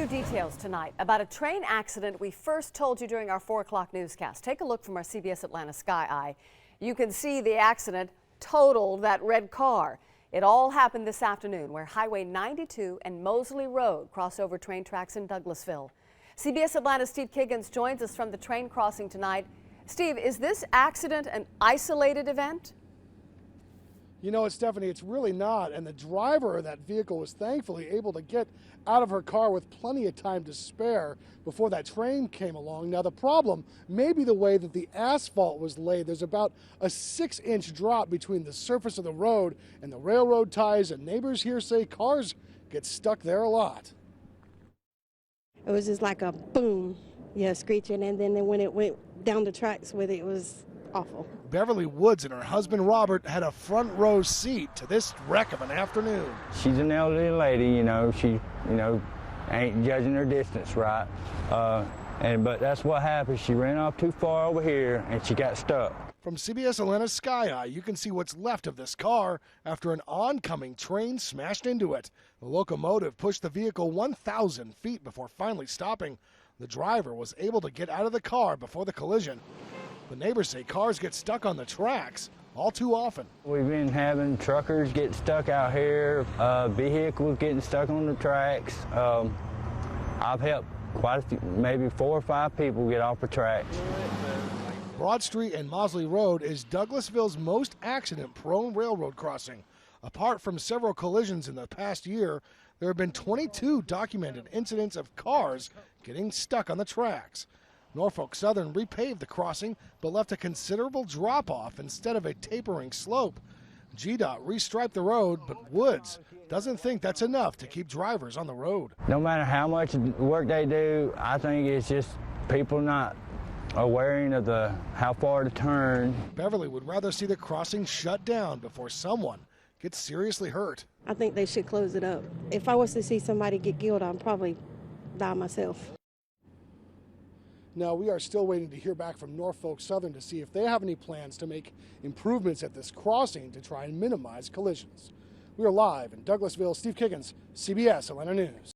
new details tonight about a train accident we first told you during our 4 o'clock newscast. Take a look from our CBS Atlanta Sky Eye. You can see the accident totaled that red car. It all happened this afternoon where Highway 92 and Mosley Road cross over train tracks in Douglasville. CBS Atlanta's Steve Kiggins joins us from the train crossing tonight. Steve, is this accident an isolated event? You know, Stephanie, it's really not. And the driver of that vehicle was thankfully able to get out of her car with plenty of time to spare before that train came along. Now, the problem may be the way that the asphalt was laid. There's about a 6-inch drop between the surface of the road and the railroad ties, and neighbors here say cars get stuck there a lot. It was just like a boom, yeah, screeching, and then when it went down the tracks with it, it was awful. Beverly Woods and her husband Robert had a front row seat to this wreck of an afternoon. She's an elderly lady, she, ain't judging her distance right. But that's what happened. She ran off too far over here and she got stuck. From CBS Atlanta's Sky Eye, you can see what's left of this car after an oncoming train smashed into it. The locomotive pushed the vehicle 1,000 feet before finally stopping. The driver was able to get out of the car before the collision. The neighbors say cars get stuck on the tracks all too often. We've been having truckers get stuck out here, vehicles getting stuck on the tracks. I've helped quite a few, maybe 4 or 5 people get off the tracks. Broad Street and Mosley Road is Douglasville's most accident-prone railroad crossing. Apart from several collisions in the past year, there have been 22 documented incidents of cars getting stuck on the tracks. Norfolk Southern repaved the crossing but left a considerable drop-off instead of a tapering slope. GDOT restriped the road, but Woods doesn't think that's enough to keep drivers on the road. No matter how much work they do, I think it's just people not aware of how far to turn. Beverly would rather see the crossing shut down before someone gets seriously hurt. I think they should close it up. If I was to see somebody get killed, I'd probably die myself. Now, we are still waiting to hear back from Norfolk Southern to see if they have any plans to make improvements at this crossing to try and minimize collisions. We are live in Douglasville. Steve Kiggins, CBS Atlanta News.